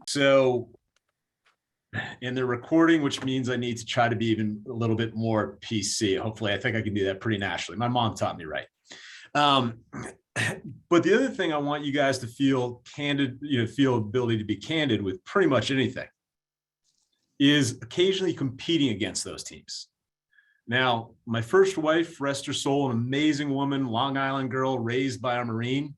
So, and they're recording, which means I need to try to be even a little bit more PC. Hopefully, I think I can do that pretty naturally. My mom taught me right. But the other thing I want you guys to feel candid, feel ability to be candid with pretty much anything is occasionally competing against those teams. Now, my first wife, rest her soul, an amazing woman, Long Island girl, raised by a Marine.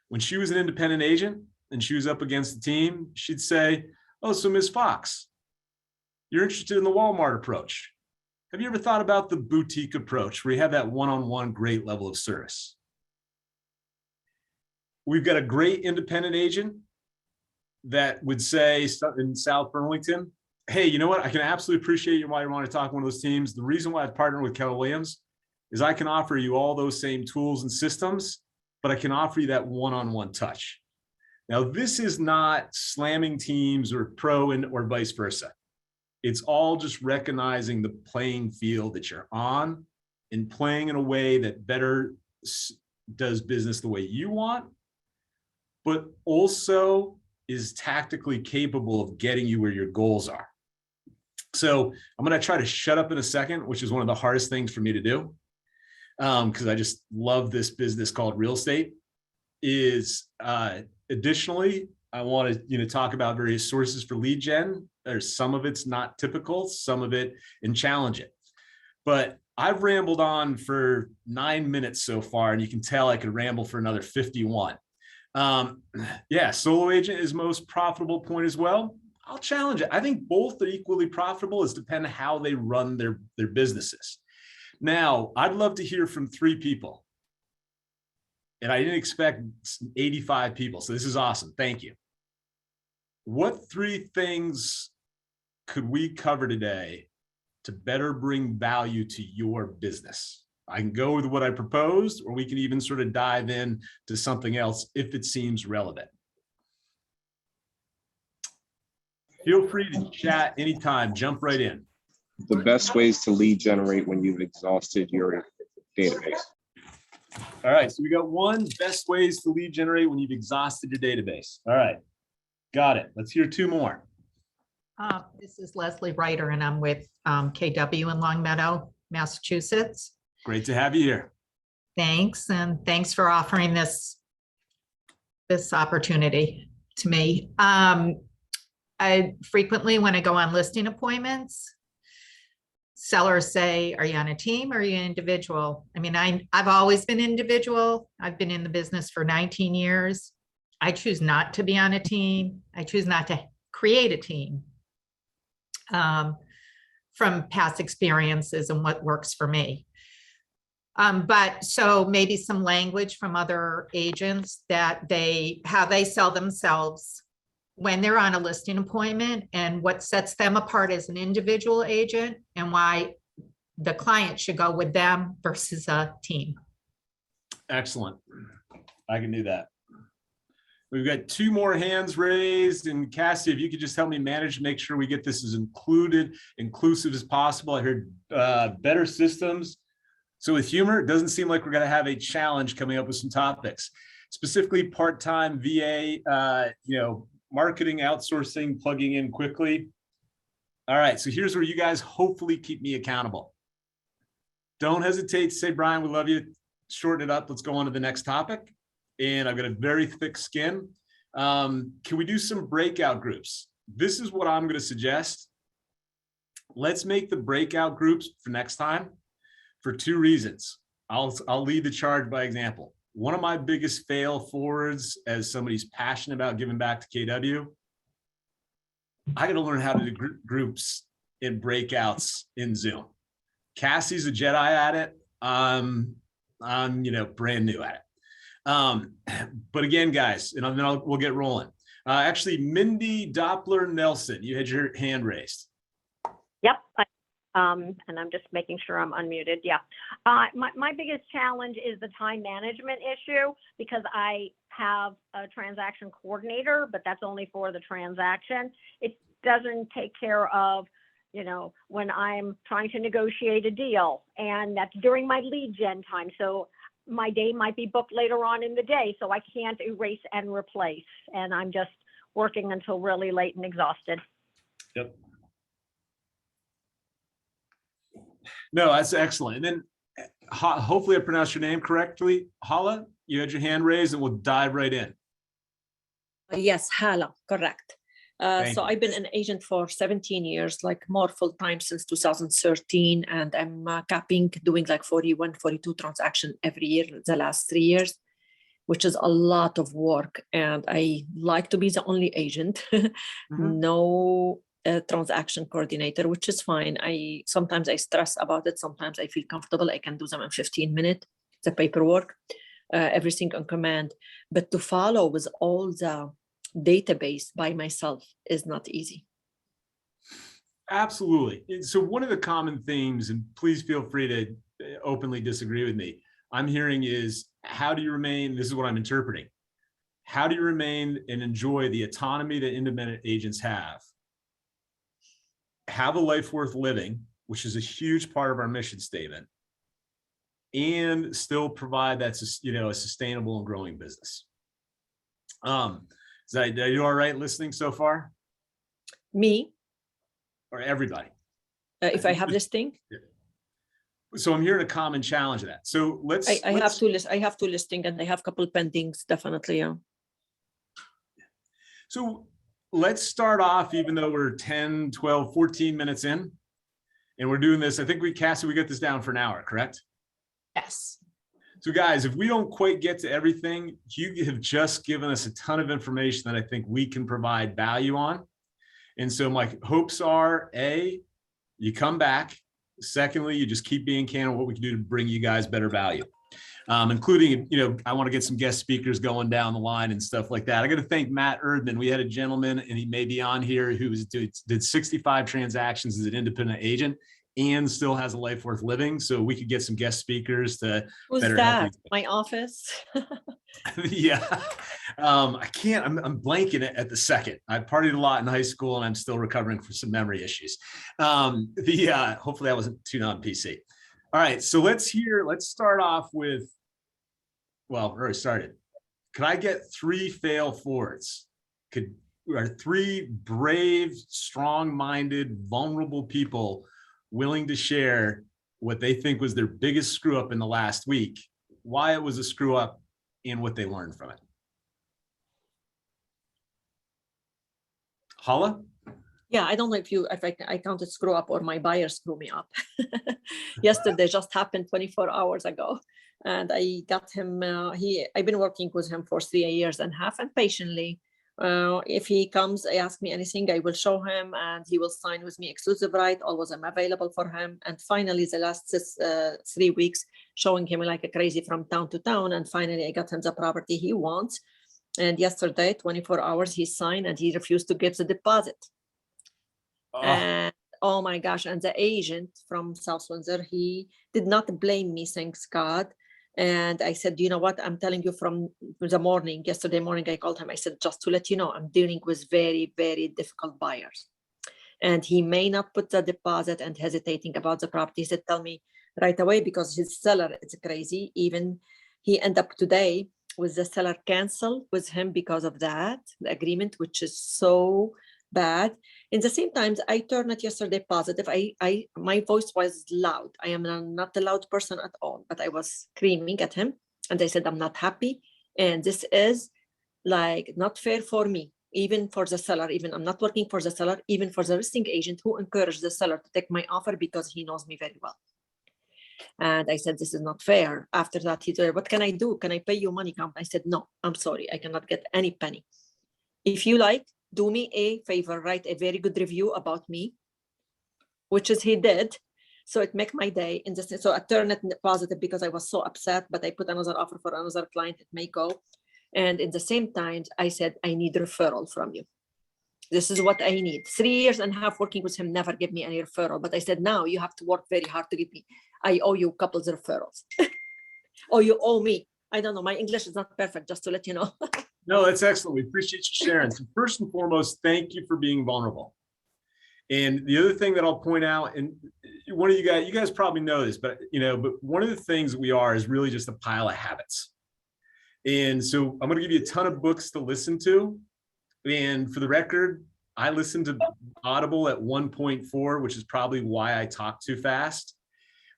When she was an independent agent and she was up against the team, she'd say, "Oh, so Ms. Fox, you're interested in the Walmart approach. Have you ever thought about the boutique approach where you have that one-on-one great level of service?" We've got a great independent agent that would say in South Burlington, "Hey, you know what? I can absolutely appreciate you why you want to talk to one of those teams. The reason why I've partnered with Keller Williams is I can offer you all those same tools and systems, but I can offer you that one-on-one touch." Now, this is not slamming teams or or vice versa. It's all just recognizing the playing field that you're on and playing in a way that better does business the way you want, but also is tactically capable of getting you where your goals are. So I'm going to try to shut up in a second, which is one of the hardest things for me to do, because I just love this business called real estate. Additionally, I want to talk about various sources for lead gen. There's some of it's not typical, some of it, and challenge it. But I've rambled on for 9 minutes so far, and you can tell I could ramble for another 51. Yeah, solo agent is most profitable point as well. I'll challenge it. I think both are equally profitable. It's depending on how they run their businesses. Now, I'd love to hear from 3 people. And I didn't expect 85 people. So this is awesome. Thank you. What 3 things could we cover today to better bring value to your business? I can go with what I proposed, or we can even sort of dive in to something else if it seems relevant. Feel free to chat anytime, jump right in. The best ways to lead generate when you've exhausted your database. All right, so we got 1, best ways to lead generate when you've exhausted your database. All right, got it. Let's hear 2 more. This is Leslie Reiter, and I'm with KW in Longmeadow, Massachusetts. Great to have you here. Thanks, and thanks for offering this opportunity to me. I frequently, when I go on listing appointments, sellers say, "Are you on a team or are you an individual?" I mean, I've always been individual. I've been in the business for 19 years. I choose not to be on a team. I choose not to create a team from past experiences and what works for me. But so maybe some language from other agents that how they sell themselves when they're on a listing appointment, and what sets them apart as an individual agent, and why the client should go with them versus a team. Excellent. I can do that. We've got 2 more hands raised, and Cassie, if you could just help me manage, make sure we get this as inclusive as possible. I heard better systems. So with humor, it doesn't seem like we're going to have a challenge coming up with some topics, specifically part-time VA, marketing, outsourcing, plugging in quickly. All right, so here's where you guys hopefully keep me accountable. Don't hesitate to say, "Brian, we love you." Shorten it up. Let's go on to the next topic. And I've got a very thick skin. Can we do some breakout groups? This is what I'm going to suggest. Let's make the breakout groups for next time for 2 reasons. I'll lead the charge by example. One of my biggest fail forwards as somebody who's passionate about giving back to KW, I got to learn how to do groups and breakouts in Zoom. Cassie's a Jedi at it. I'm brand new at it. But again, guys, and then we'll get rolling. Actually, Mindy Doppler Nelson, you had your hand raised. Yep. And I'm just making sure I'm unmuted. Yeah. My biggest challenge is the time management issue, because I have a transaction coordinator, but that's only for the transaction. It doesn't take care of, when I'm trying to negotiate a deal, and that's during my lead gen time. So my day might be booked later on in the day, so I can't erase and replace. And I'm just working until really late and exhausted. Yep. No, that's excellent. And then hopefully I pronounced your name correctly. Hala, you had your hand raised and we'll dive right in. Yes, Hala, correct. Thank So you. I've been an agent for 17 years, like more full-time since 2013, and I'm capping, doing like 41, 42 transactions every year the last 3 years, which is a lot of work. And I like to be the only agent, no transaction coordinator, which is fine. Sometimes I stress about it. Sometimes I feel comfortable. I can do them in 15 minutes, the paperwork, everything on command. But to follow with all the database by myself is not easy. Absolutely. And so one of the common themes, and please feel free to openly disagree with me, I'm hearing is, how do you remain, this is what I'm interpreting, how do you remain and enjoy the autonomy that independent agents have a life worth living, which is a huge part of our mission statement, and still provide that's a sustainable and growing business. Are you all right listening so far? Me, Or everybody? if I have this thing, So I'm hearing a common challenge of that. So I have two listing and I have a couple pendings, definitely. Yeah. So let's start off, even though we're 10, 12, 14 minutes in, and we're doing this. I think Cassie, we get this down for an hour, correct? Yes. So guys, if we don't quite get to everything, you have just given us a ton of information that I think we can provide value on. And so my hopes are, A, you come back. Secondly, you just keep being candid what we can do to bring you guys better value, including, I want to get some guest speakers going down the line and stuff like that. I got to thank Matt Erdman. We had a gentleman, and he may be on here, who did 65 transactions as an independent agent and still has a life worth living. So we could get some guest speakers to Who's better help that? My office. Yeah. I can't, I'm blanking at the second. I partied a lot in high school and I'm still recovering from some memory issues. Hopefully that wasn't too non-PC. All right. So let's start off with, well, we already started. Could I get 3 fail forwards? Are 3 brave, strong-minded, vulnerable people willing to share what they think was their biggest screw up in the last week, why it was a screw up, and what they learned from it? Hala? Yeah, I don't know if I counted screw up or my buyer screw me up. Yesterday just happened 24 hours ago. And I got him, I've been working with him for 3.5 years and patiently. If he comes, ask me anything, I will show him and he will sign with me exclusive right. Always I'm available for him. And finally, the last 3 weeks, showing him like a crazy from town to town. And finally, I got him the property he wants. And yesterday, 24 hours, he signed and he refused to give the deposit. Oh. And oh my gosh, and the agent from South Windsor, he did not blame me, thanks God. And I said, you know what, I'm telling you from the morning, yesterday morning, I called him. I said, just to let you know, I'm dealing with very, very difficult buyers. And he may not put the deposit and hesitating about the property. He said, tell me right away, because his seller is crazy. Even he ended up today with the seller cancel with him because of that, the agreement, which is so bad. In the same times, I turned it yesterday positive. My voice was loud. I am not a loud person at all, but I was screaming at him. And I said, I'm not happy. And this is like not fair for me, even for the seller, even I'm not working for the seller, even for the listing agent who encouraged the seller to take my offer because he knows me very well. And I said, this is not fair. After that, he said, what can I do? Can I pay you money? I said, no, I'm sorry. I cannot get any penny. If you like, do me a favor, write a very good review about me, which is he did. So it make my day. So I turned it positive because I was so upset, but I put another offer for another client. It may go. And in the same time, I said, I need referral from you. This is what I need. 3.5 years working with him, never give me any referral. But I said, now you have to work very hard to give me. I owe you couples referrals. Or you owe me. I don't know. My English is not perfect, just to let you know. No, that's excellent. We appreciate you sharing. So first and foremost, thank you for being vulnerable. And the other thing that I'll point out, and one of you guys probably know this, but one of the things that we are is really just a pile of habits. And so I'm going to give you a ton of books to listen to. And for the record, I listened to Audible at 1.4, which is probably why I talk too fast.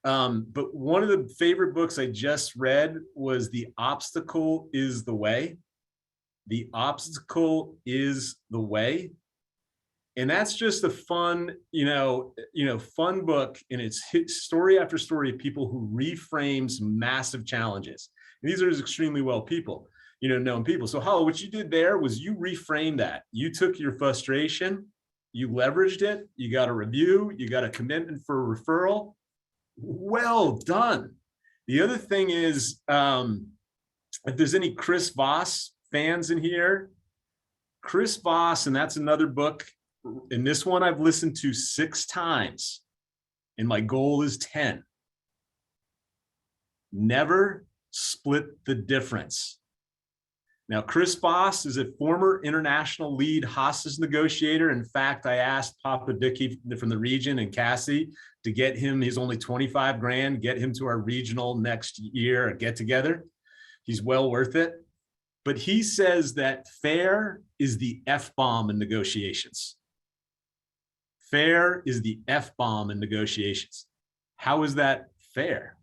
But one of the favorite books I just read was The Obstacle is the Way. The Obstacle is the Way. And that's just a fun, fun book. And it's story after story of people who reframe some massive challenges. And these are extremely well known people. So Hala, what you did there was you reframed that. You took your frustration, you leveraged it, you got a review, you got a commitment for a referral. Well done. The other thing is, if there's any Chris Voss fans in here, Chris Voss, and that's another book. And this one I've listened to 6 times, and my goal is 10. Never split the difference. Now, Chris Voss is a former international lead hostage negotiator. In fact, I asked Papa Dickey from the region and Cassie to get him, he's only 25 grand, get him to our regional next year, a get together. He's well worth it. But he says that fair is the F-bomb in negotiations. Fair is the F-bomb in negotiations. How is that fair?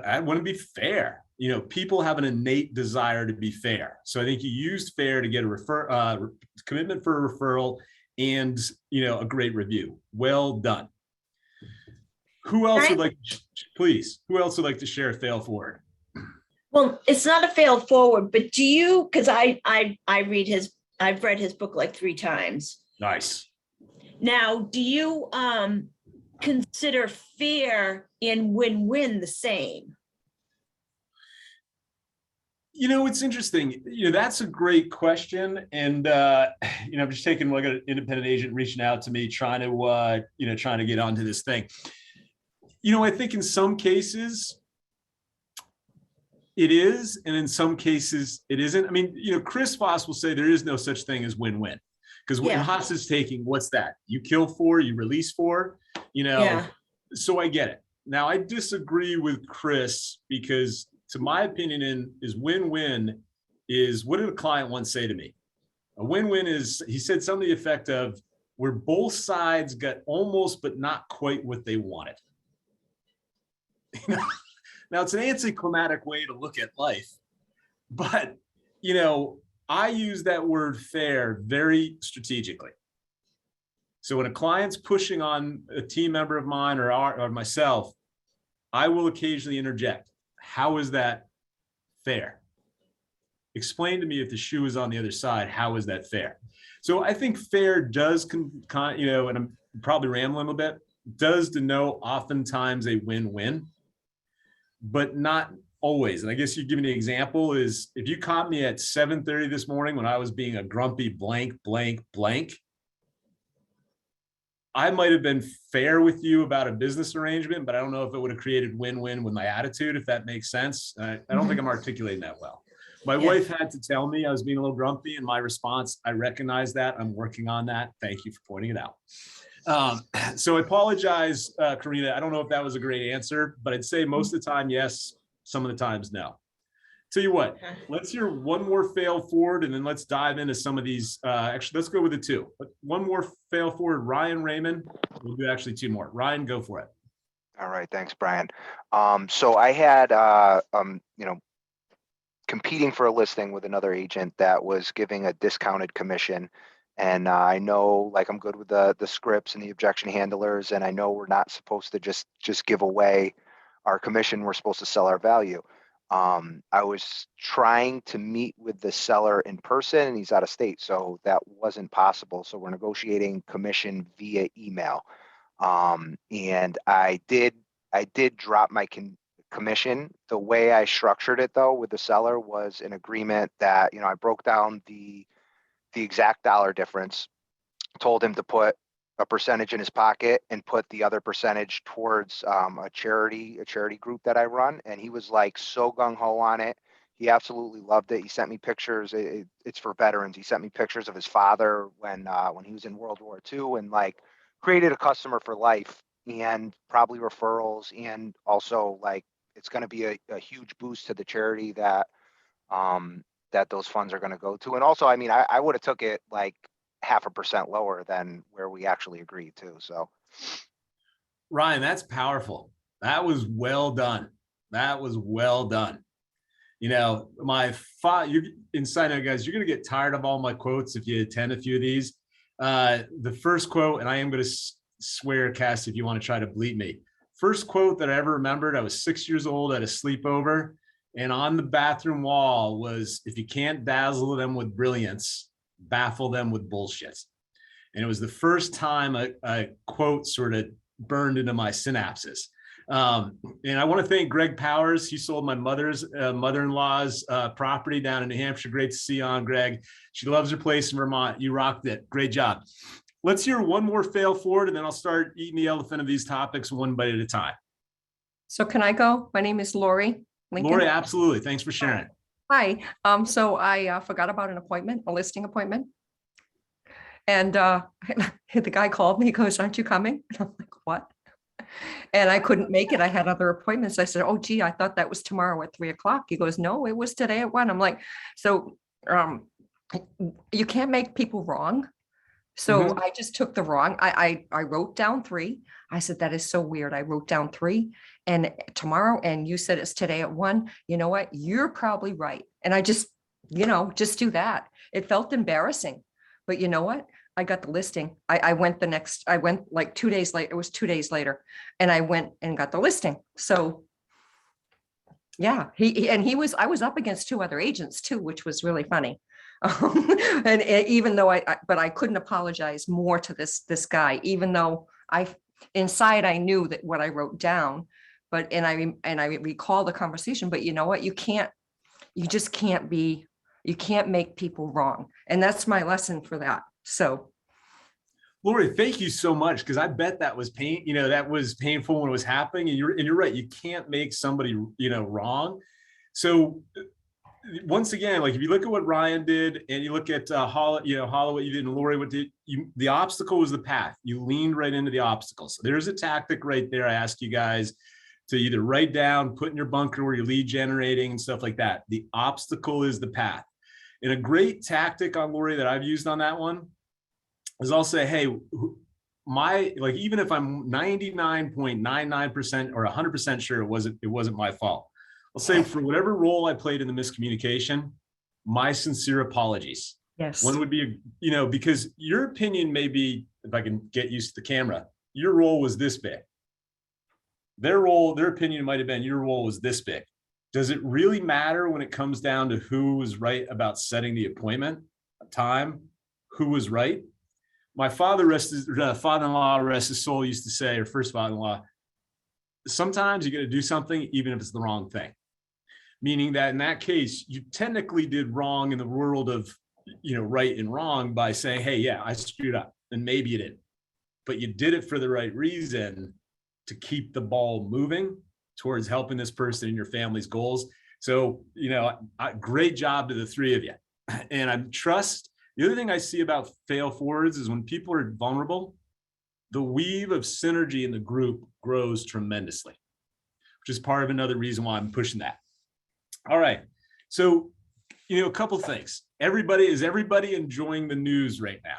I want to be fair. People have an innate desire to be fair. So I think you used fair to get a commitment for a referral and, a great review. Well done. Who else would like, please, who else would like to share a fail forward? Well, it's not a fail forward, but do you, because I've read his book like 3 times. Nice. Now, do you consider fair and win-win the same? It's interesting. That's a great question. And, I'm just taking a look at an independent agent reaching out to me, trying to get onto this thing. I think in some cases it is, and in some cases it isn't. I mean, Chris Voss will say there is no such thing as win-win. Because when hostage taking, what's that? You kill 4, you release 4, So I get it. Now, I disagree with Chris because, to my opinion, is win-win is, what did a client once say to me? A win-win is, he said something to the effect of, where both sides got almost but not quite what they wanted. Now, it's an anticlimactic way to look at life, but, I use that word fair very strategically. So when a client's pushing on a team member of mine or myself, I will occasionally interject. How is that fair? Explain to me, if the shoe is on the other side, how is that fair? So I think fair does, and I'm probably rambling a little bit, does denote oftentimes a win-win, but not always. And I guess you give me an example is, if you caught me at 7:30 this morning when I was being a grumpy blank, I might have been fair with you about a business arrangement, but I don't know if it would have created win-win with my attitude, if that makes sense. I don't think I'm articulating that well. My wife had to tell me I was being a little grumpy, and my response, I recognize that. I'm working on that. Thank you for pointing it out. So I apologize, Karina. I don't know if that was a great answer, but I'd say most of the time, yes. Some of the times, no. Tell you what, let's hear one more fail forward, and then let's dive into some of these. Actually, let's go with the 2. But one more fail forward, Ryan Raymond. We'll do actually 2 more. Ryan, go for it. All right, thanks, Brian. So I had, competing for a listing with another agent that was giving a discounted commission. And I know, like, I'm good with the scripts and the objection handlers, and I know we're not supposed to just give away our commission. We're supposed to sell our value. I was trying to meet with the seller in person, and he's out of state, so that wasn't possible. So we're negotiating commission via email. And I did drop my commission. The way I structured it, though, with the seller was an agreement that, I broke down the exact dollar difference, told him to put a percentage in his pocket and put the other percentage towards a charity group that I run. And he was like so gung-ho on it. He absolutely loved it. He sent me pictures. It's for veterans. He sent me pictures of his father when he was in World War II, and like created a customer for life, and probably referrals. And also, like, it's going to be a huge boost to the charity that that those funds are gonna go to. And also, I mean, I would have took it like 0.5% lower than where we actually agreed to, so. Ryan, that's powerful. That was well done. That was well done. You know, you inside out, guys, you're going to get tired of all my quotes if you attend a few of these. The first quote, and I am going to swear, Cass, if you want to try to bleep me. First quote that I ever remembered, I was 6 years old at a sleepover, and on the bathroom wall was, if you can't dazzle them with brilliance, baffle them with bullshit. And it was the first time a quote sort of burned into my synapses. And I want to thank Greg Powers. He sold my mother-in-law's property down in New Hampshire. Great to see you on, Greg. She loves her place in Vermont. You rocked it. Great job. Let's hear one more fail forward, and then I'll start eating the elephant of these topics one bite at a time. So can I go? My name is Lori Lincoln. Lori, absolutely. Thanks for sharing. Hi. So I forgot about an appointment, a listing appointment. And the guy called me, he goes, "Aren't you coming?" And I'm like, "What?" And I couldn't make it. I had other appointments. I said, "Oh, gee, I thought that was tomorrow at 3 o'clock." He goes, "No, it was today at 1. I'm like, so you can't make people wrong. So I just took the wrong. I wrote down 3. I said, "That is so weird. I wrote down 3 and tomorrow, and you said it's today at 1. You know what? You're probably right." And I just do that. It felt embarrassing, but you know what? I got the listing. I went like 2 days later. It was 2 days later, and I went and got the listing. So yeah, I was up against 2 other agents too, which was really funny. And even though but I couldn't apologize more to this guy, even though inside I knew that what I wrote down, and I recall the conversation, but you know what? You can't make people wrong. And that's my lesson for that. So, Lori, thank you so much, because I bet that was that was painful when it was happening. And you're right. You can't make somebody wrong. So once again, like if you look at what Ryan did, and you look at Hala, what you did, and Lori, what did you? The obstacle was the path. You leaned right into the obstacle. So there's a tactic right there. I ask you guys to either write down, put in your bunker where you're lead generating and stuff like that. The obstacle is the path. And a great tactic on Lori that I've used on that one is I'll say, "Hey, even if I'm 99.99% or 100% sure it wasn't my fault, I'll say, for whatever role I played in the miscommunication, my sincere apologies." yes. One would be, because your opinion may be, if I can get used to the camera, your role was this big. Their opinion might have been your role was this big. Does it really matter when it comes down to who was right about setting the appointment, time, who was right? My father-in-law, rest his soul, used to say, or first father-in-law, sometimes you got to do something even if it's the wrong thing. Meaning that in that case, you technically did wrong in the world of, right and wrong by saying, "Hey, yeah, I screwed up," and maybe you didn't, but you did it for the right reason, to keep the ball moving towards helping this person and your family's goals. So, great job to the 3 of you. And the other thing I see about fail forwards is when people are vulnerable, the weave of synergy in the group grows tremendously, which is part of another reason why I'm pushing that. All right. So, a couple things. Is everybody enjoying the news right now?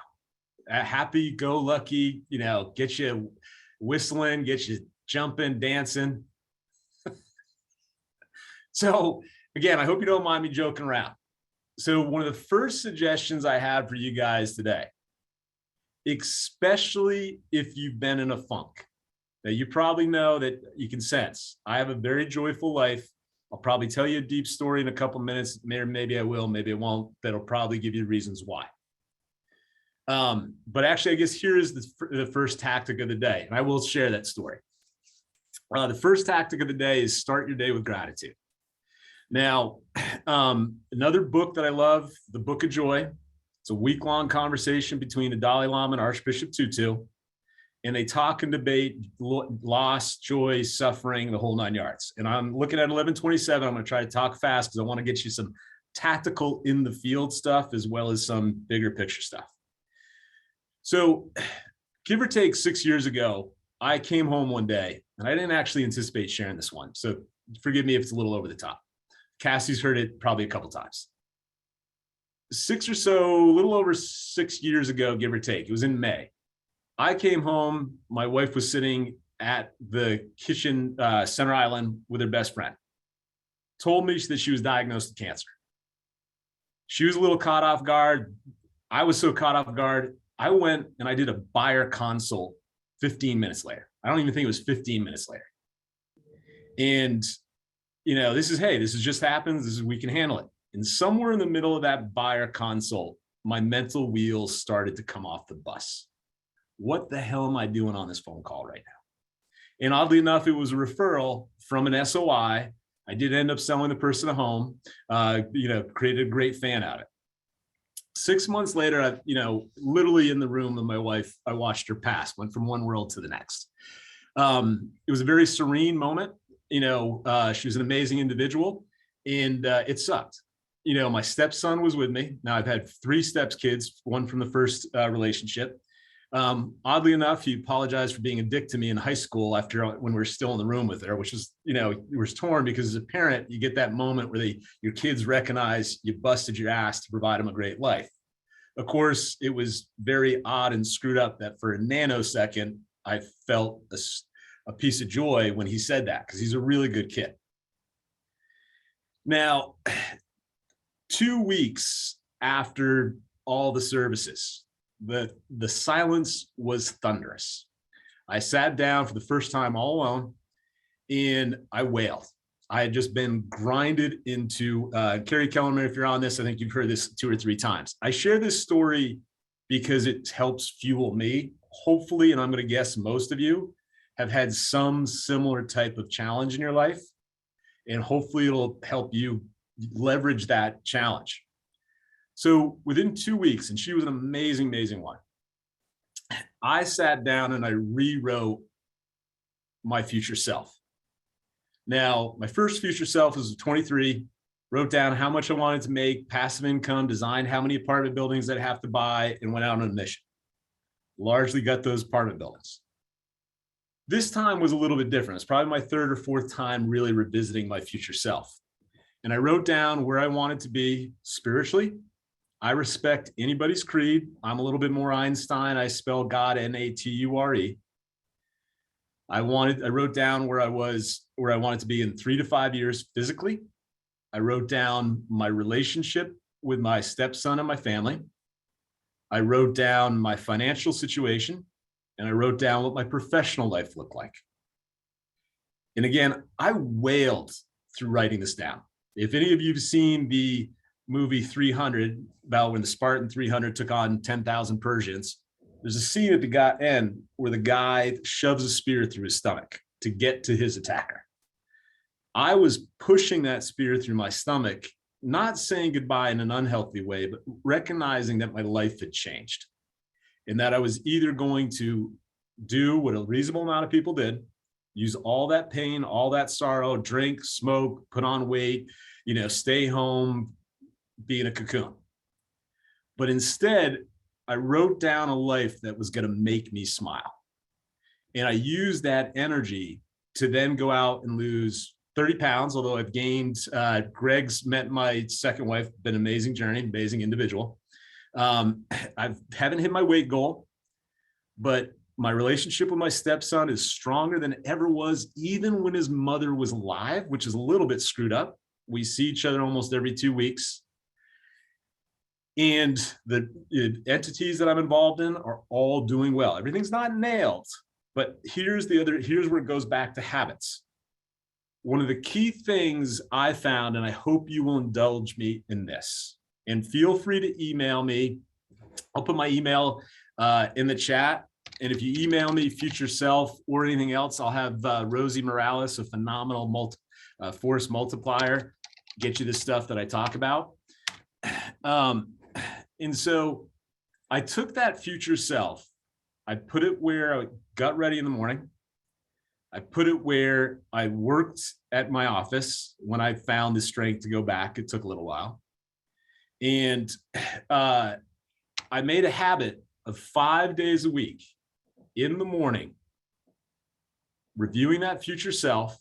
Happy, go lucky, get you whistling, get you jumping, dancing. So again, I hope you don't mind me joking around. So one of the first suggestions I have for you guys today, especially if you've been in a funk, that you probably know that you can sense, I have a very joyful life. I'll probably tell you a deep story in a couple of minutes. Maybe I will, maybe I won't. That'll probably give you reasons why. But actually, I guess here is the first tactic of the day, and I will share that story. The first tactic of the day is start your day with gratitude. Now, another book that I love, The Book of Joy. It's a week-long conversation between the Dalai Lama and Archbishop Tutu, and they talk and debate loss, joy, suffering, the whole 9 yards. And I'm looking at 11:27. I'm going to try to talk fast because I want to get you some tactical in the field stuff as well as some bigger picture stuff. So give or take 6 years ago, I came home one day, and I didn't actually anticipate sharing this one. So forgive me if it's a little over the top. Cassie's heard it probably a couple times. a little over 6 years ago, give or take, it was in May. I came home, my wife was sitting at the kitchen, center island with her best friend. Told me that she was diagnosed with cancer. She was a little caught off guard. I was so caught off guard. I went and I did a buyer consult 15 minutes later. I don't even think it was 15 minutes later. And, this is just happens. We can handle it. And somewhere in the middle of that buyer consult, my mental wheels started to come off the bus. What the hell am I doing on this phone call right now? And oddly enough, it was a referral from an SOI. I did end up selling the person a home, created a great fan out of it. 6 months later, literally in the room with my wife, I watched her pass, went from one world to the next. It was a very serene moment. She was an amazing individual, and it sucked. My stepson was with me. Now I've had 3 kids, one from the first relationship. Oddly enough, he apologized for being a dick to me in high school when we were still in the room with her, which was, it was torn because as a parent, you get that moment where your kids recognize you busted your ass to provide them a great life. Of course, it was very odd and screwed up that for a nanosecond, I felt a piece of joy when he said that, because he's a really good kid. Now, 2 weeks after all the services, the silence was thunderous. I sat down for the first time all alone and I wailed. I had just been grinded into, Carrie Kellerman, if you're on this, I think you've heard this 2 or 3 times. I share this story because it helps fuel me. Hopefully, and I'm going to guess most of you have had some similar type of challenge in your life. And hopefully it'll help you leverage that challenge. So within 2 weeks, and she was an amazing, amazing one, I sat down and I rewrote my future self. Now, my first future self was 23, wrote down how much I wanted to make, passive income, designed how many apartment buildings I'd have to buy, and went out on a mission. Largely got those apartment buildings. This time was a little bit different. It's probably my 3rd or 4th time really revisiting my future self. And I wrote down where I wanted to be spiritually. I respect anybody's creed. I'm a little bit more Einstein. I spell God Nature. I wrote down where I wanted to be in 3 to 5 years physically. I wrote down my relationship with my stepson and my family. I wrote down my financial situation, and I wrote down what my professional life looked like. And again, I wailed through writing this down. If any of you have seen the movie 300, about when the Spartan 300 took on 10,000 Persians, there's a scene at the end where the guy shoves a spear through his stomach to get to his attacker. I was pushing that spear through my stomach, not saying goodbye in an unhealthy way, but recognizing that my life had changed and that I was either going to do what a reasonable amount of people did, use all that pain, all that sorrow, drink, smoke, put on weight, stay home, be in a cocoon. But instead, I wrote down a life that was going to make me smile. And I used that energy to then go out and lose 30 pounds, although I've gained, Greg's met my second wife, been an amazing journey, amazing individual. I haven't hit my weight goal, but my relationship with my stepson is stronger than it ever was, even when his mother was alive, which is a little bit screwed up. We see each other almost every 2 weeks. And the entities that I'm involved in are all doing well. Everything's not nailed, but here's where it goes back to habits. One of the key things I found, and I hope you will indulge me in this, and feel free to email me. I'll put my email in the chat. And if you email me future self or anything else, I'll have Rosie Morales, a phenomenal force multiplier, get you the stuff that I talk about. And so I took that future self, I put it where I got ready in the morning. I put it where I worked at my office when I found the strength to go back. It took a little while. And I made a habit of 5 days a week in the morning, reviewing that future self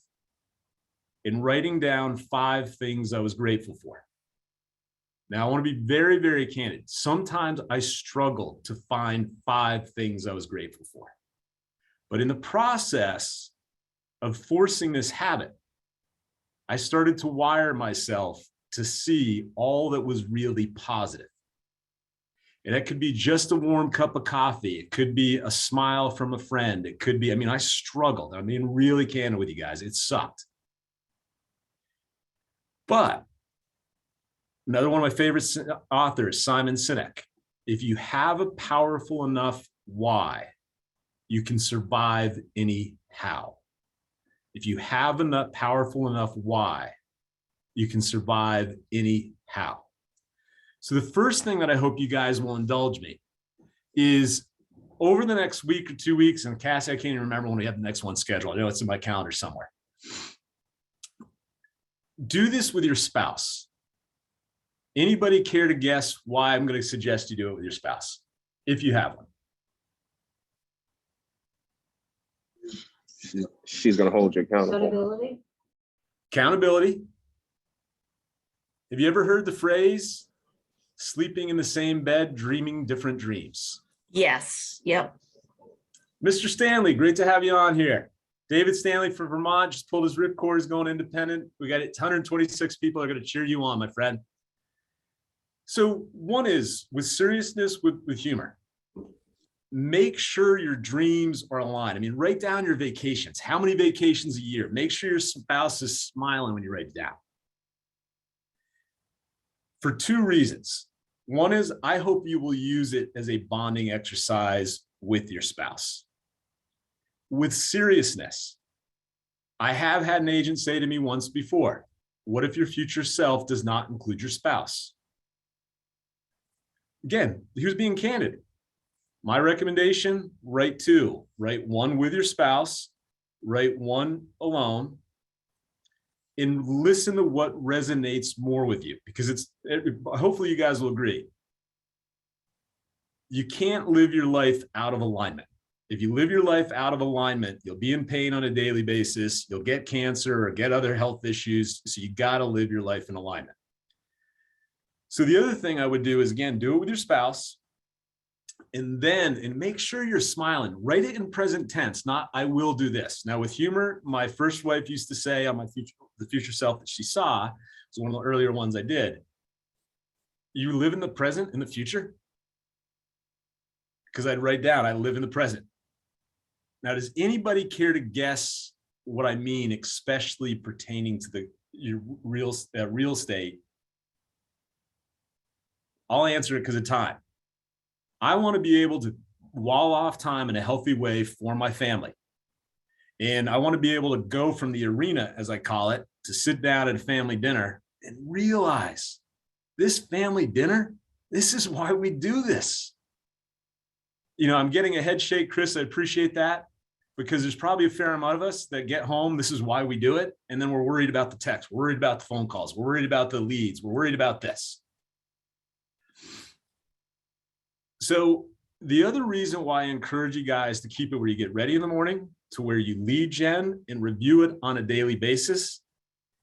and writing down 5 things I was grateful for. Now, I want to be very, very candid. Sometimes I struggle to find 5 things I was grateful for. But in the process of forcing this habit, I started to wire myself to see all that was really positive. And that could be just a warm cup of coffee. It could be a smile from a friend. It could be, I mean, I struggled. I'm being really candid with you guys. It sucked. But another one of my favorite authors, Simon Sinek, if you have a powerful enough why, you can survive any how. If you have enough powerful enough why, you can survive any how. So the first thing that I hope you guys will indulge me is over the next week or 2 weeks, and Cassie, I can't even remember when we have the next one scheduled. I know it's in my calendar somewhere. Do this with your spouse. Anybody care to guess why I'm going to suggest you do it with your spouse, if you have one? She's going to hold you accountable. Accountability? Accountability. Have you ever heard the phrase, sleeping in the same bed, dreaming different dreams? Yes, yep. Mr. Stanley, great to have you on here. David Stanley from Vermont just pulled his ripcord, is going independent. We got 126 people are going to cheer you on, my friend. So one is with seriousness, with humor. Make sure your dreams are aligned. I mean, write down your vacations. How many vacations a year? Make sure your spouse is smiling when you write it down. For 2 reasons. One is I hope you will use it as a bonding exercise with your spouse. With seriousness, I have had an agent say to me once before, what if your future self does not include your spouse? Again, here's being candid. My recommendation, write 2. Write 1 with your spouse, write 1 alone, and listen to what resonates more with you, because hopefully you guys will agree. You can't live your life out of alignment. If you live your life out of alignment, you'll be in pain on a daily basis. You'll get cancer or get other health issues. So you got to live your life in alignment. So the other thing I would do is, again, do it with your spouse. And make sure you're smiling. Write it in present tense, not I will do this. Now with humor, my first wife used to say on the future self that she saw, it's one of the earlier ones I did. You live in the present and the future? Because I'd write down, I live in the present. Now, does anybody care to guess what I mean, especially pertaining to your real estate? I'll answer it because of time. I want to be able to wall off time in a healthy way for my family. And I want to be able to go from the arena, as I call it, to sit down at a family dinner and realize this family dinner, this is why we do this. You know, I'm getting a head shake, Chris. I appreciate that, because there's probably a fair amount of us that get home. This is why we do it. And then we're worried about the text. We're worried about the phone calls. We're worried about the leads. We're worried about this. So the other reason why I encourage you guys to keep it where you get ready in the morning, to where you lead gen and review it on a daily basis,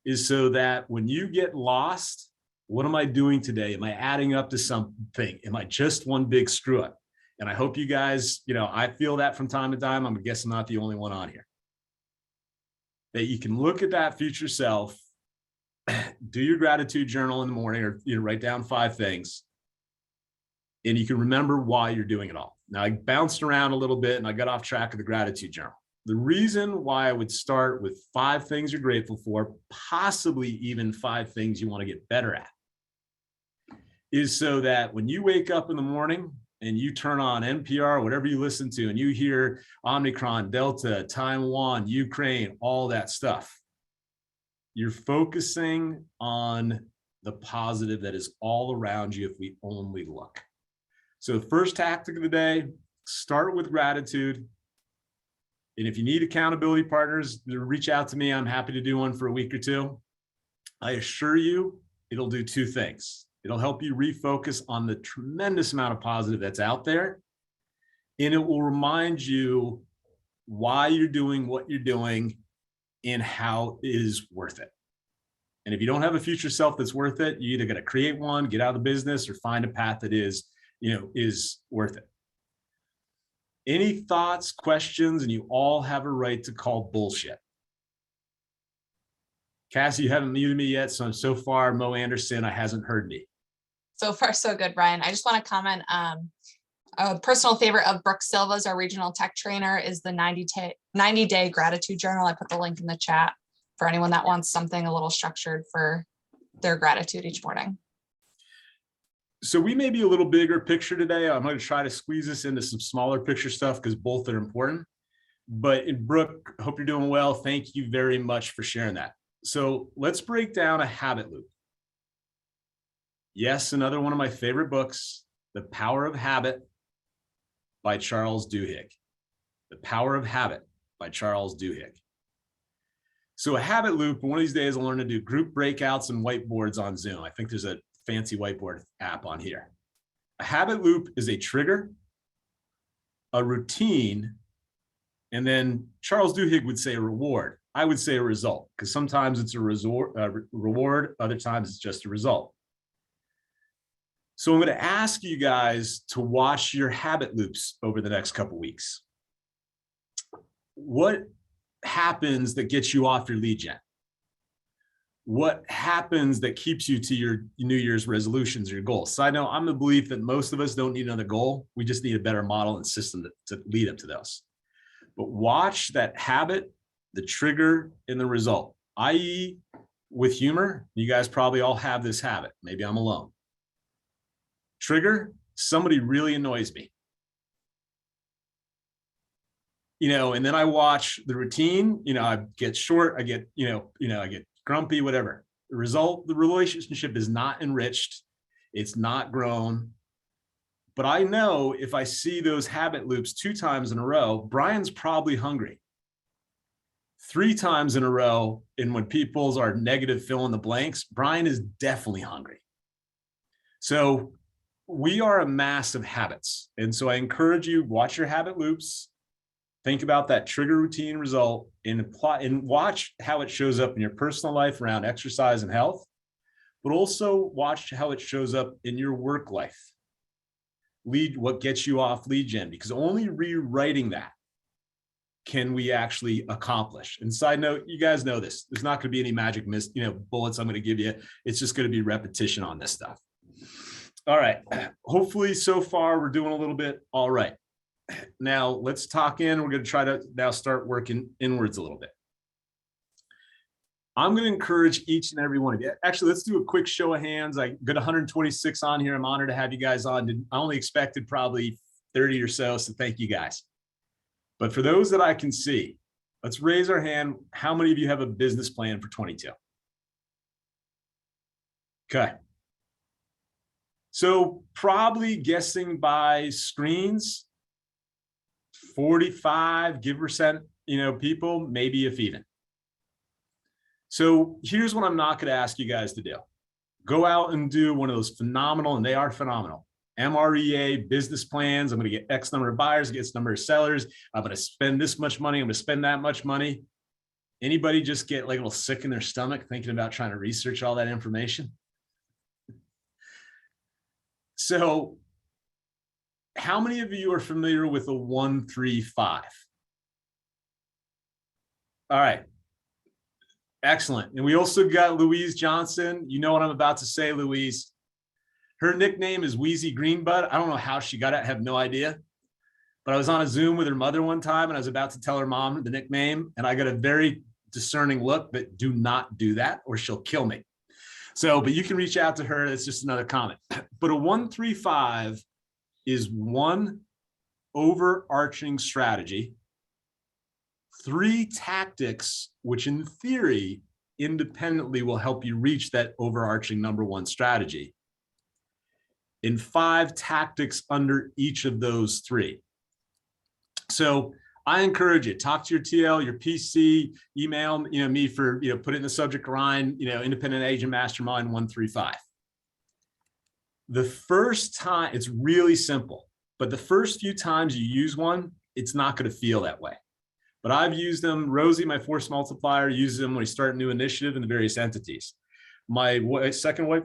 is so that when you get lost, what am I doing today? Am I adding up to something? Am I just one big screw up? And I hope you guys, I feel that from time to time. I'm guessing not the only one on here. That you can look at that future self, do your gratitude journal in the morning, or write down 5 things. And you can remember why you're doing it all. Now, I bounced around a little bit and I got off track of the gratitude journal. The reason why I would start with 5 things you're grateful for, possibly even 5 things you want to get better at, is so that when you wake up in the morning and you turn on NPR, whatever you listen to, and you hear Omicron, Delta, Taiwan, Ukraine, all that stuff, you're focusing on the positive that is all around you if we only look. So the first tactic of the day, start with gratitude. And if you need accountability partners, reach out to me. I'm happy to do one for a week or 2. I assure you, it'll do 2 things. It'll help you refocus on the tremendous amount of positive that's out there. And it will remind you why you're doing what you're doing and how it is worth it. And if you don't have a future self that's worth it, you either got to create one, get out of the business, or find a path that is worth it. Any thoughts, questions, and you all have a right to call bullshit. Cassie, you haven't muted me yet, so far, Mo Anderson, hasn't heard me. So far, so good, Brian. I just want to comment. A personal favorite of Brooke Silva's, our regional tech trainer, is the 90-day gratitude journal. I put the link in the chat for anyone that wants something a little structured for their gratitude each morning. So we may be a little bigger picture today. I'm going to try to squeeze this into some smaller picture stuff because both are important. But in Brooke, hope you're doing well. Thank you very much for sharing that. So let's break down a habit loop. Yes, another one of my favorite books, The Power of Habit by Charles Duhigg. The Power of Habit by Charles Duhigg. So a habit loop, one of these days I'll learn to do group breakouts and whiteboards on Zoom. I think there's a fancy whiteboard app on here. A habit loop is a trigger, a routine, and then Charles Duhigg would say a reward. I would say a result, because sometimes it's a reward, other times it's just a result. So I'm going to ask you guys to watch your habit loops over the next couple of weeks. What happens that gets you off your lead gen? What happens that keeps you to your New Year's resolutions or your goals? So I know I'm the belief that most of us don't need another goal. We just need a better model and system to lead up to those. But watch that habit, the trigger, and the result, i.e. with humor. You guys probably all have this habit. Maybe I'm alone. Trigger, somebody really annoys me. And then I watch the routine, I get short, I get, I get grumpy, whatever. The result, the relationship is not enriched. It's not grown. But I know if I see those habit loops 2 times in a row, Brian's probably hungry. 3 times in a row, and when people's are negative fill in the blanks, Brian is definitely hungry. So we are a mass of habits. And so I encourage you, watch your habit loops, think about that trigger, routine, result, and apply and watch how it shows up in your personal life around exercise and health, but also watch how it shows up in your work life. Lead, what gets you off lead gen, because only rewriting that can we actually accomplish. And side note, you guys know this, there's not going to be any magic bullets I'm going to give you. It's just going to be repetition on this stuff. All right. Hopefully so far we're doing a little bit all right. Now let's talk in. We're going to try to now start working inwards a little bit. I'm going to encourage each and every one of you. Actually, let's do a quick show of hands. I got 126 on here. I'm honored to have you guys on. I only expected probably 30 or so thank you guys. But for those that I can see, let's raise our hand. How many of you have a business plan for 22? Okay. So probably guessing by screens, 45, give percent, people, maybe if even. So here's what I'm not going to ask you guys to do. Go out and do one of those phenomenal, and they are phenomenal, MREA business plans. I'm going to get X number of buyers, get X number of sellers. I'm going to spend this much money. I'm going to spend that much money. Anybody just get like a little sick in their stomach thinking about trying to research all that information? So how many of you are familiar with a 1-3-5? All right. Excellent. And we also got Louise Johnson. You know what I'm about to say, Louise. Her nickname is Wheezy Greenbud. I don't know how she got it. I have no idea. But I was on a Zoom with her mother one time, and I was about to tell her mom the nickname, and I got a very discerning look, but do not do that or she'll kill me. So, but you can reach out to her. That's just another comment. But a 1-3-5 is one overarching strategy, 3 tactics, which in theory, independently will help you reach that overarching number 1 strategy, and 5 tactics under each of those 3. So I encourage you, talk to your TL, your PC, email, me for, put it in the subject line, independent agent mastermind 1-3-5. The first time, it's really simple, but the first few times you use one, it's not going to feel that way. But I've used them. Rosie, my force multiplier, uses them when we start a new initiative in the various entities. second wife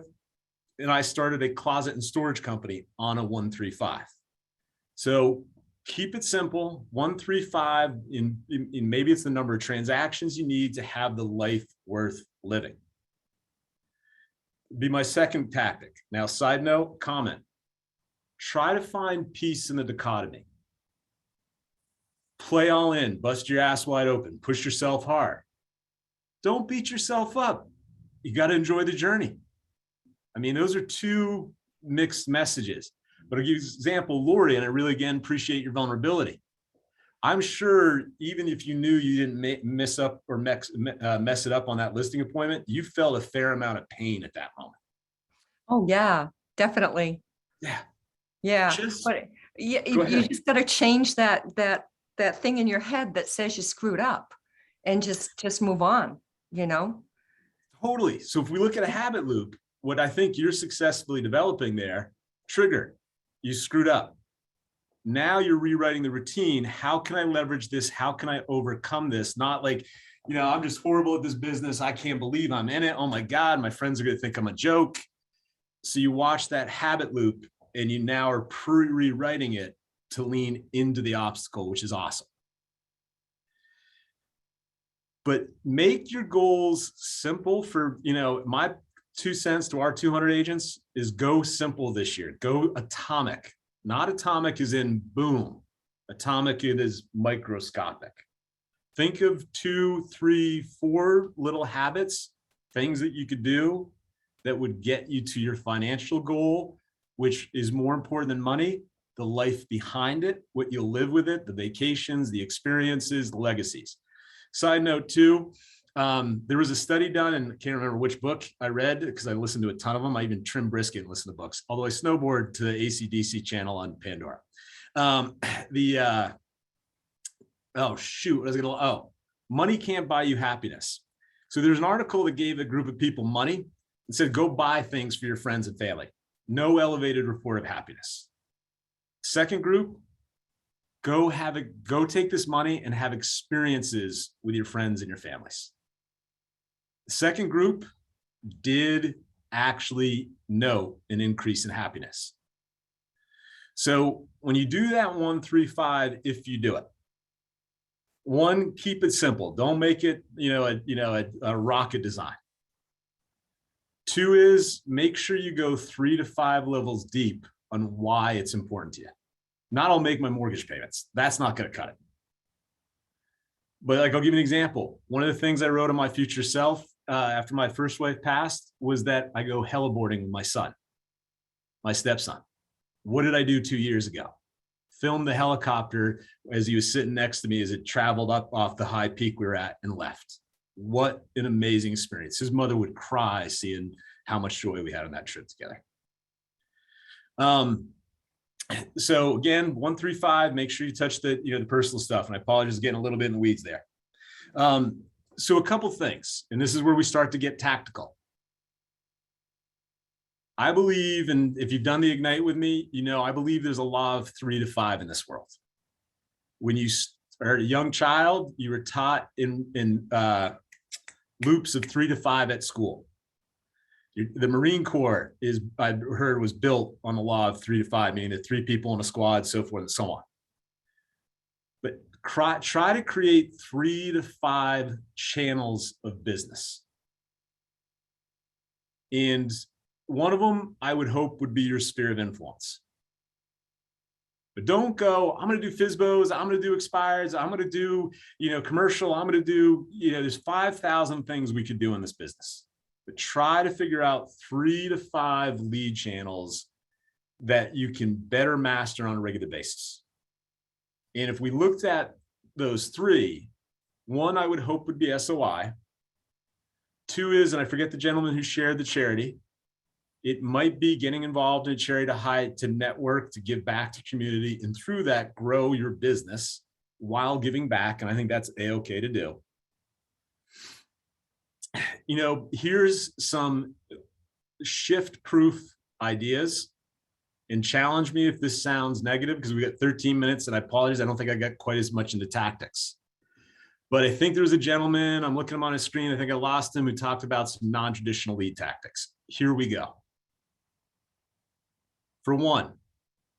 and I started a closet and storage company on a 135. So keep it simple. 135 in maybe it's the number of transactions you need to have the life worth living. Be my second tactic. Now, side note, comment. Try to find peace in the dichotomy. Play all in, bust your ass wide open, push yourself hard. Don't beat yourself up. You got to enjoy the journey. I mean, those are two mixed messages. But I'll give you an example, Lori, and I really, again, appreciate your vulnerability. I'm sure even if you knew you didn't mess up or mess it up on that listing appointment, you felt a fair amount of pain at that moment. Oh, yeah, definitely. Yeah. Yeah. But you just got to change that thing in your head that says you screwed up and just move on, you know? Totally. So if we look at a habit loop, what I think you're successfully developing there, trigger, you screwed up. Now you're rewriting the routine. How can I leverage this? How can I overcome this? Not like, you know, I'm just horrible at this business. I can't believe I'm in it. Oh my God, my friends are going to think I'm a joke. So you watch that habit loop and you now are rewriting it to lean into the obstacle, which is awesome. But make your goals simple for, you know, my 2 cents to our 200 agents is go simple this year. Go atomic. Not atomic as in boom. Atomic it is microscopic. Think of 2, 3, 4 little habits, things that you could do that would get you to your financial goal, which is more important than money, the life behind it, what you'll live with it, the vacations, the experiences, the legacies. Side note too, there was a study done, and I can't remember which book I read because I listened to a ton of them. I even trim brisket and listen to books, although I snowboard to the AC/DC channel on Pandora. Money can't buy you happiness. So there's an article that gave a group of people money and said, go buy things for your friends and family. No elevated report of happiness. Second group, go take this money and have experiences with your friends and your families. The second group did actually know an increase in happiness. So when you do that 1, 3, 5, if you do it, 1, keep it simple. Don't make it, a rocket design. 2 is make sure you go 3 to 5 levels deep on why it's important to you. Not I'll make my mortgage payments. That's not going to cut it. But like, I'll give you an example. One of the things I wrote on my future self after my first wife passed was that I go heliboarding with my son, my stepson. What did I do 2 years ago? Filmed the helicopter as he was sitting next to me as it traveled up off the high peak we were at and left. What an amazing experience. His mother would cry seeing how much joy we had on that trip together. So again, 1, 3, 5, make sure you touch the personal stuff. And I apologize getting a little bit in the weeds there. So a couple things, and this is where we start to get tactical. I believe, and if you've done the Ignite with me, I believe there's a law of 3 to 5 in this world. When you are a young child, you were taught in loops of 3 to 5 at school. The Marine Corps I heard, was built on the law of 3 to 5, meaning that 3 people in a squad, so forth and so on. But try to create 3 to 5 channels of business. And one of them, I would hope, would be your sphere of influence. But don't go, I'm going to do FSBOs, I'm going to do expires, I'm going to do, commercial, I'm going to do, there's 5,000 things we could do in this business. But try to figure out 3 to 5 lead channels that you can better master on a regular basis. And if we looked at those 3, 1 I would hope would be SOI. 2 is, and I forget the gentleman who shared the charity, it might be getting involved in a charity to network, to give back to community, and through that grow your business while giving back. And I think that's A-okay to do. Here's some shift-proof ideas, and challenge me if this sounds negative, because we got 13 minutes, and I apologize, I don't think I got quite as much into tactics. But I think there's a gentleman, I'm looking him on his screen, I think I lost him, who talked about some non-traditional lead tactics. Here we go. For one,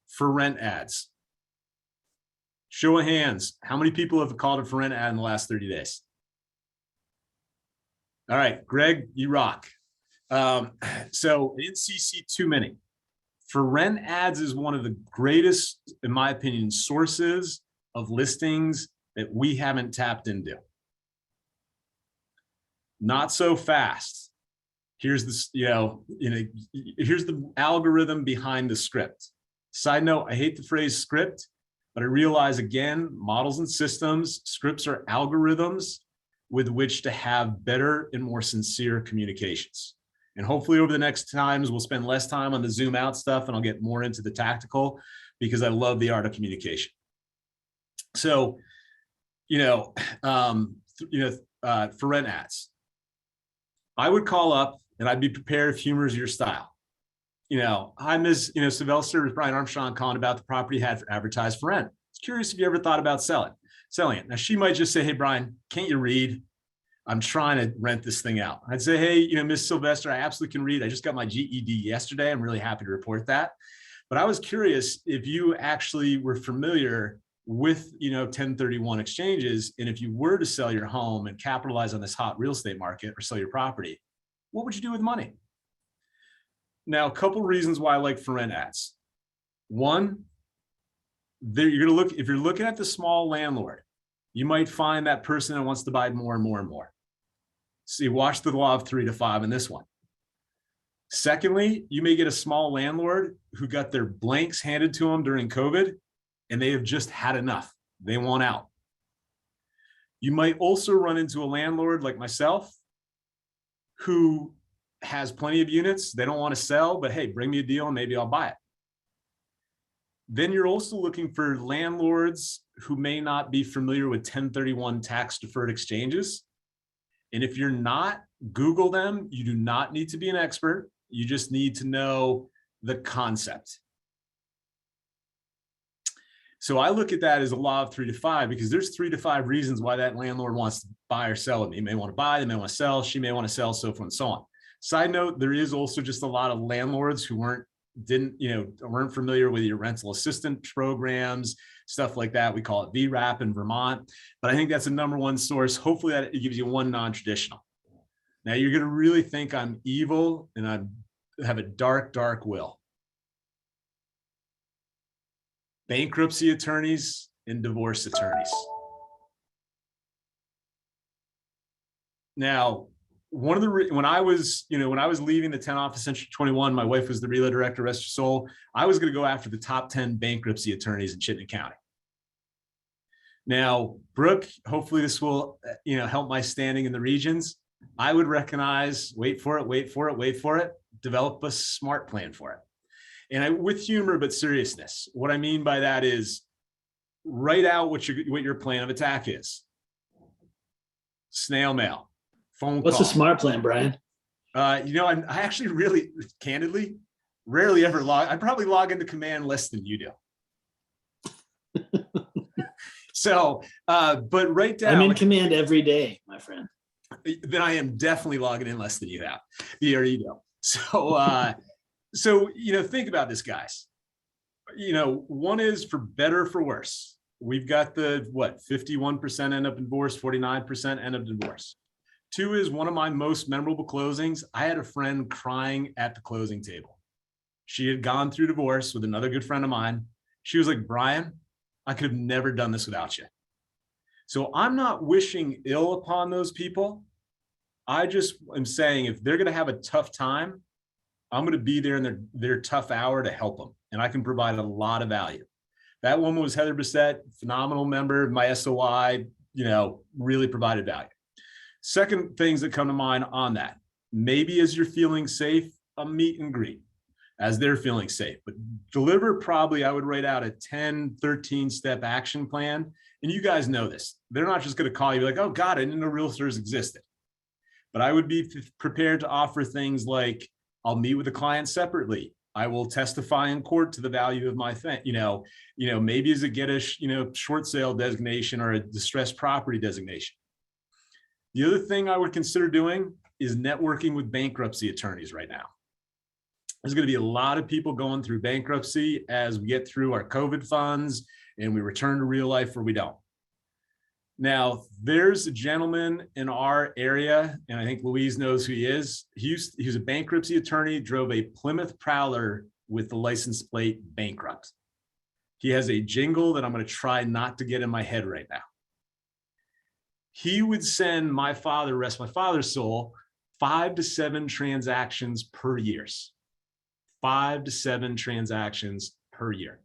for rent ads. Show of hands, how many people have called a for rent ad in the last 30 days? All right, Greg, you rock. So I didn't see too many. For rent ads is one of the greatest, in my opinion, sources of listings that we haven't tapped into. Not so fast. Here's this, here's the algorithm behind the script. Side note, I hate the phrase script, but I realize again, models and systems, scripts are algorithms with which to have better and more sincere communications. And hopefully over the next times, we'll spend less time on the zoom out stuff and I'll get more into the tactical because I love the art of communication. So, for rent ads, I would call up and I'd be prepared if humor is your style. Hi, Ms. Sylvester, with Brian Armstrong calling about the property had advertised for rent. It's curious if you ever thought about selling it. Now she might just say, hey, Brian, can't you read? I'm trying to rent this thing out. I'd say, hey, Ms. Sylvester, I absolutely can read. I just got my GED yesterday. I'm really happy to report that. But I was curious if you actually were familiar with 1031 exchanges, and if you were to sell your home and capitalize on this hot real estate market or sell your property, what would you do with money? Now, a couple reasons why I like for rent ads. One, you're going to look, if you're looking at the small landlord, you might find that person that wants to buy more and more and more. So you watch the law of 3 to 5 in this one. Secondly, you may get a small landlord who got their blanks handed to them during COVID and they have just had enough. They want out. You might also run into a landlord like myself who has plenty of units. They don't want to sell, but hey, bring me a deal and maybe I'll buy it. Then you're also looking for landlords who may not be familiar with 1031 tax deferred exchanges. And if you're not, Google them. You do not need to be an expert. You just need to know the concept. So I look at that as a law of 3 to 5 because there's 3 to 5 reasons why that landlord wants to buy or sell with me. He may want to buy, they may want to sell, she may want to sell, so forth and so on. Side note, there is also just a lot of landlords who weren't familiar with your rental assistance programs, stuff like that. We call it VRAP in Vermont, but I think that's a #1 source. Hopefully that it gives you one non-traditional. Now you're going to really think I'm evil and I have a dark, dark will. Bankruptcy attorneys and divorce attorneys. Now, one of the when I was leaving the 10 office Century 21, my wife was the realtor director, rest her soul. I was going to go after the top 10 bankruptcy attorneys in Chittenden County. Now, Brooke, hopefully this will help my standing in the regions. I would recognize, wait for it, develop a smart plan for it. And with humor, but seriousness. What I mean by that is write out what your plan of attack is. Snail mail, phone call. What's the smart plan, Brian? I actually really, candidly, rarely ever log. I probably log into command less than you do. So, but write down. I'm in command every day, my friend. Then I am definitely logging in less than you have. There you go. So, think about this, guys. One is for better or for worse. We've got 51% end up in divorce, 49% end up in divorce. 2 is one of my most memorable closings. I had a friend crying at the closing table. She had gone through divorce with another good friend of mine. She was like, Brian, I could have never done this without you. So I'm not wishing ill upon those people. I just am saying if they're going to have a tough time, I'm going to be there in their tough hour to help them. And I can provide a lot of value. That woman was Heather Bissett, phenomenal member, my SOI, really provided value. Second things that come to mind on that, maybe as you're feeling safe, a meet and greet as they're feeling safe, but deliver probably, I would write out a 10, 13 step action plan. And you guys know this. They're not just going to call you like, oh God, I didn't know realtors existed. But I would be prepared to offer things like, I'll meet with the client separately. I will testify in court to the value of my thing. Maybe as a get a short sale designation or a distressed property designation. The other thing I would consider doing is networking with bankruptcy attorneys right now. There's going to be a lot of people going through bankruptcy as we get through our COVID funds and we return to real life or we don't. Now, there's a gentleman in our area, and I think Louise knows who he is. He's a bankruptcy attorney, drove a Plymouth Prowler with the license plate bankrupt. He has a jingle that I'm going to try not to get in my head right now. He would send my father, rest my father's soul, 5 to 7 transactions per year. 5 to 7 transactions per year.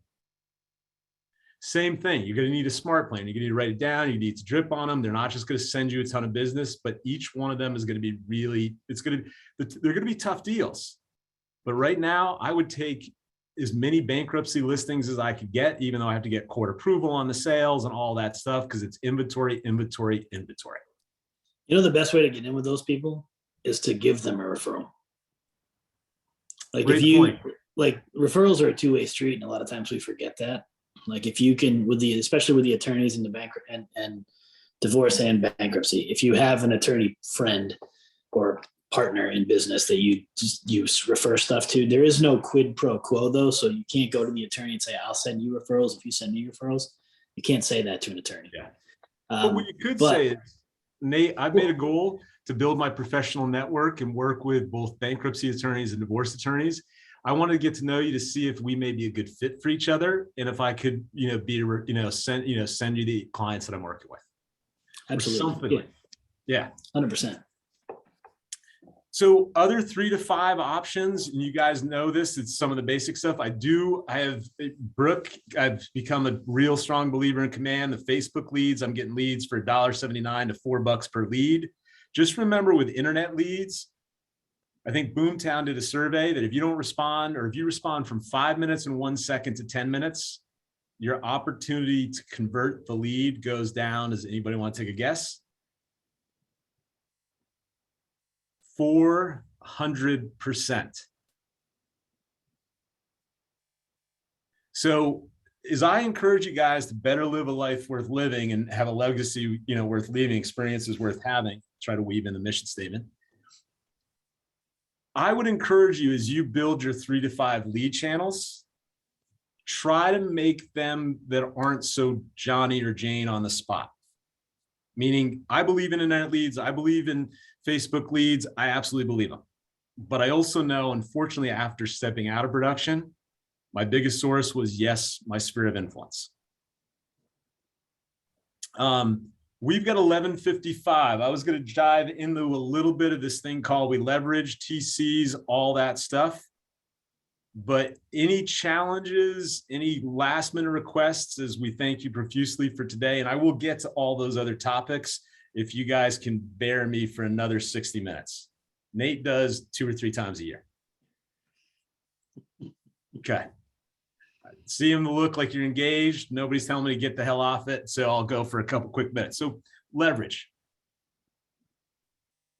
Same thing. You're going to need a smart plan. You're going to need to write it down. You need to drip on them. They're not just going to send you a ton of business, but each one of them is going to be they're going to be tough deals. But right now, I would take as many bankruptcy listings as I could get, even though I have to get court approval on the sales and all that stuff, because it's inventory, inventory, inventory. You know, the best way to get in with those people is to give them a referral. Like Great if you point. like referrals are a two-way street, and a lot of times we forget that. Like if you can, especially with the attorneys in the bank and divorce and bankruptcy, if you have an attorney friend or partner in business that you refer stuff to, there is no quid pro quo though. So you can't go to the attorney and say, I'll send you referrals if you send me referrals. You can't say that to an attorney. Yeah. But what you could say is, Nate, I've made a goal to build my professional network and work with both bankruptcy attorneys and divorce attorneys. I wanted to get to know you to see if we may be a good fit for each other, and if I could, send you the clients that I'm working with. Absolutely. Or something. Yeah. 100%. So other 3 to 5 options, and you guys know this, it's some of the basic stuff. I have Brooke, I've become a real strong believer in Command. The Facebook leads, I'm getting leads for $1.79 to $4 per lead. Just remember with internet leads, I think Boomtown did a survey that if you don't respond, or if you respond from 5 minutes and 1 second to 10 minutes, your opportunity to convert the lead goes down. Does anybody want to take a guess? 400%. So as I encourage you guys to better live a life worth living and have a legacy, worth leaving, experiences worth having, try to weave in the mission statement. I would encourage you, as you build your 3 to 5 lead channels, try to make them that aren't so Johnny or Jane on the spot. Meaning, I believe in internet leads. I believe in Facebook leads. I absolutely believe them. But I also know, unfortunately, after stepping out of production, my biggest source was, yes, my sphere of influence. We've got 11:55. I was going to dive into a little bit of this thing called we leverage, TCs, all that stuff. But any challenges, any last minute requests, as we thank you profusely for today. And I will get to all those other topics if you guys can bear me for another 60 minutes. Nate does 2 or 3 times a year. Okay. See him look like you're engaged. Nobody's telling me to get the hell off it. So I'll go for a couple quick minutes. So leverage.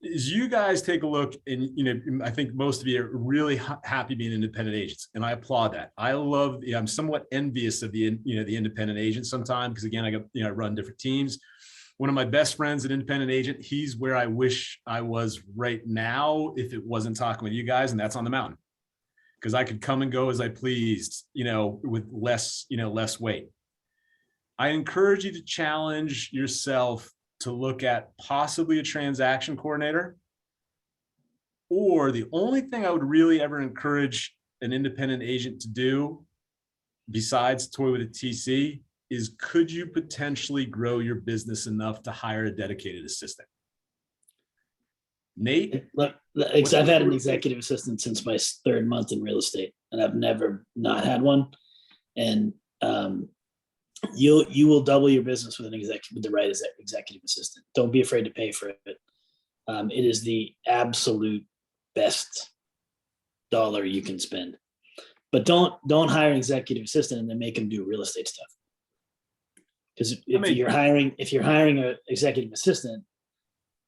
As you guys take a look, and I think most of you are really happy being independent agents, and I applaud that. I'm somewhat envious of the independent agent sometimes, because again, I run different teams. One of my best friends, an independent agent, he's where I wish I was right now if it wasn't talking with you guys, and that's on the mountain. Because I could come and go as I pleased, with less weight. I encourage you to challenge yourself to look at possibly a transaction coordinator, or the only thing I would really ever encourage an independent agent to do besides toy with a TC is, could you potentially grow your business enough to hire a dedicated assistant? Nate? Look, I've had an executive assistant since my 3rd month in real estate, and I've never not had one. And you will double your business with the right executive assistant. Don't be afraid to pay for it. It is the absolute best dollar you can spend. But don't hire an executive assistant and then make them do real estate stuff. Because if you're hiring an executive assistant,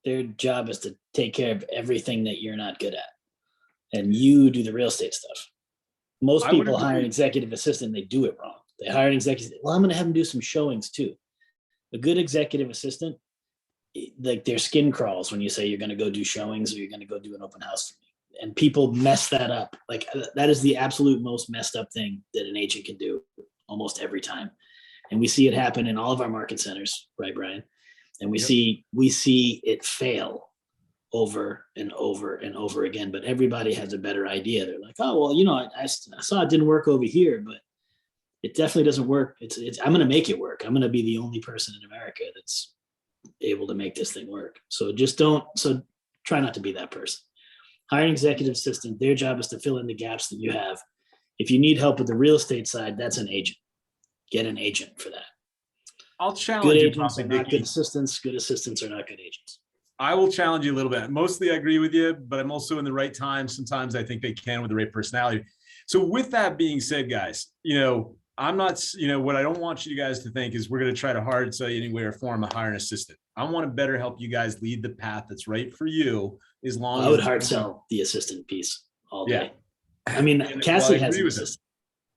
their job is to take care of everything that you're not good at, and you do the real estate stuff. Most I would people hire an agree. executive assistant, they do it wrong. They hire an executive, well, I'm gonna have them do some showings too. A good executive assistant, like their skin crawls when you say you're gonna go do showings or you're gonna go do an open house for me. And people mess that up. Like that is the absolute most messed up thing that an agent can do almost every time. And we see it happen in all of our market centers, right, Brian? And we see it fail over and over and over again, but everybody has a better idea. They're like, oh, well, I saw it didn't work over here, but it definitely doesn't work. I'm going to make it work. I'm going to be the only person in America that's able to make this thing work. So try not to be that person. Hire an executive assistant. Their job is to fill in the gaps that you have. If you need help with the real estate side, that's an agent. Get an agent for that. I'll Good challenge you, agents are probably, not Dickey. good assistants. Good assistants are not good agents. I will challenge you a little bit. Mostly I agree with you, but I'm also in the right time. Sometimes I think they can with the right personality. So with that being said, guys, I'm not, what I don't want you guys to think is we're going to try to hard sell you any way or form to hire an assistant. I want to better help you guys lead the path that's right for you as long as I would hard sell the assistant piece all day. Yeah. I mean, And, Cassie well, I has agree an with assistant.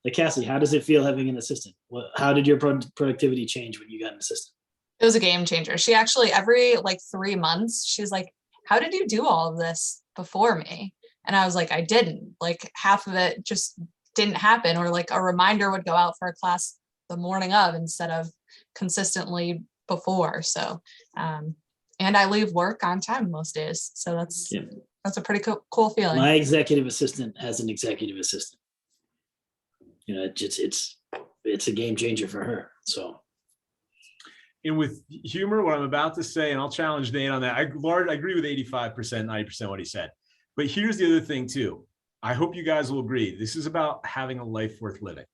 Like Cassie, how does it feel having an assistant? How did your productivity change when you got an assistant? It was a game changer. She actually, every like 3 months, she's like, how did you do all of this before me? And I was like, I didn't. Like half of it just didn't happen, or like a reminder would go out for a class the morning of instead of consistently before. So, and I leave work on time most days. So that's a pretty cool feeling. My executive assistant has an executive assistant. It's a game changer for her. So. And with humor, what I'm about to say, and I'll challenge Nate on that. I agree with 85%, 90% what he said. But here's the other thing too. I hope you guys will agree. This is about having a life worth living.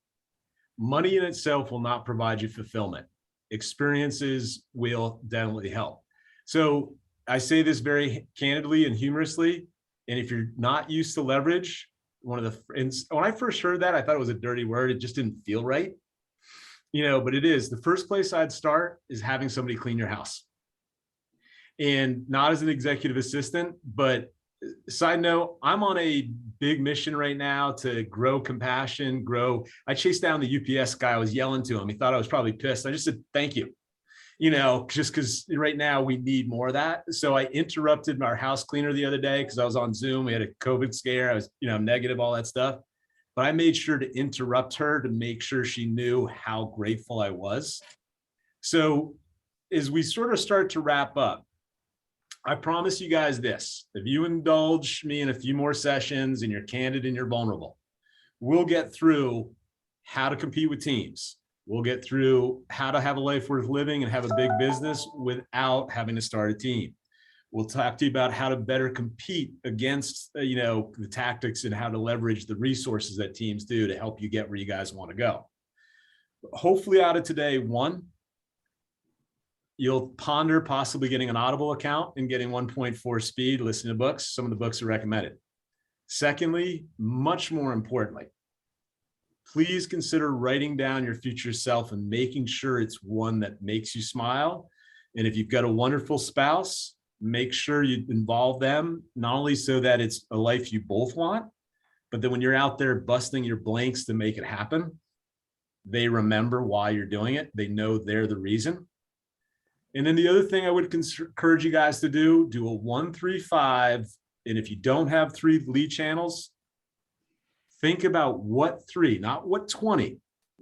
Money in itself will not provide you fulfillment. Experiences will definitely help. So I say this very candidly and humorously. And if you're not used to leverage, when I first heard that, I thought it was a dirty word. It just didn't feel right. But it is. The first place I'd start is having somebody clean your house. And not as an executive assistant, but side note, I'm on a big mission right now to grow compassion, I chased down the UPS guy. I was yelling to him. He thought I was probably pissed. I just said, thank you. Just because right now we need more of that. So I interrupted our house cleaner the other day because I was on Zoom. We had a COVID scare. I was, negative, all that stuff. But I made sure to interrupt her to make sure she knew how grateful I was. So as we sort of start to wrap up, I promise you guys this: if you indulge me in a few more sessions and you're candid and you're vulnerable, we'll get through how to compete with teams. We'll get through how to have a life worth living and have a big business without having to start a team. We'll talk to you about how to better compete against, the tactics and how to leverage the resources that teams do to help you get where you guys want to go. Hopefully out of today, one, you'll ponder possibly getting an Audible account and getting 1.4 speed, listen to books. Some of the books are recommended. Secondly, much more importantly, please consider writing down your future self and making sure it's one that makes you smile. And if you've got a wonderful spouse, make sure you involve them, not only so that it's a life you both want, but that when you're out there busting your blanks to make it happen, they remember why you're doing it. They know they're the reason. And then the other thing I would encourage you guys to do a 1-3-5. And if you don't have 3 lead channels, think about what 3, not what 20,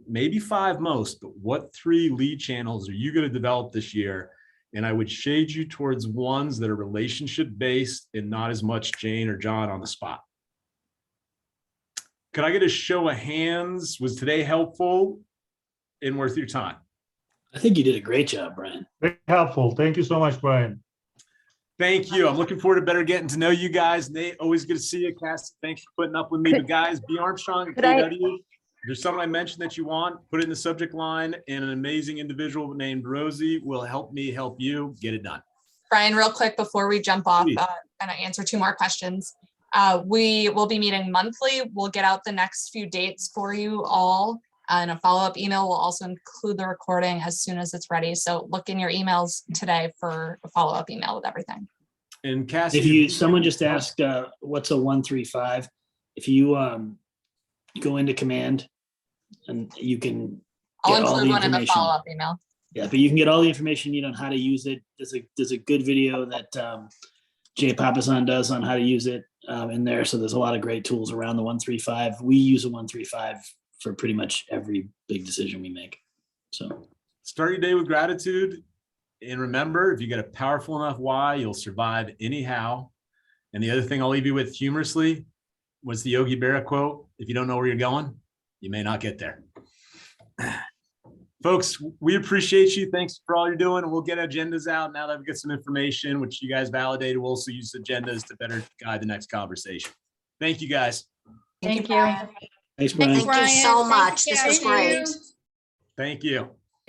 maybe 5 most, but what 3 lead channels are you going to develop this year? And I would shade you towards ones that are relationship based and not as much Jane or John on the spot. Could I get a show of hands? Was today helpful and worth your time? I think you did a great job, Brian. Very helpful. Thank you so much, Brian. Thank you. I'm looking forward to better getting to know you guys. Nate, always good to see you. Cassie, thanks for putting up with me. But guys, B. Armstrong at KW. If there's something I mentioned that you want, put it in the subject line, and an amazing individual named Rosie will help me help you get it done. Brian, real quick before we jump off and I answer 2 more questions. We will be meeting monthly. We'll get out the next few dates for you all. And a follow-up email will also include the recording as soon as it's ready. So look in your emails today for a follow-up email with everything. And Cassie, Someone just asked, what's a 1-3-5? If you go into command and you can I'll get all the include one in the information. follow-up email. Yeah, but you can get all the information you need on how to use it. There's a good video that Jay Papasan does on how to use it in there. So there's a lot of great tools around the 135. We use a 135 for pretty much every big decision we make. So Start your day with gratitude. And remember, if you get a powerful enough why, you'll survive anyhow. And the other thing I'll leave you with humorously was the Yogi Berra quote: if you don't know where you're going, you may not get there. Folks, we appreciate you. Thanks for all you're doing. We'll get agendas out now that we get some information, which you guys validated. We'll also use agendas to better guide the next conversation. Thank you, guys. Thank you. Brian. thanks, Brian. Thank you so much. This was great. Thank you.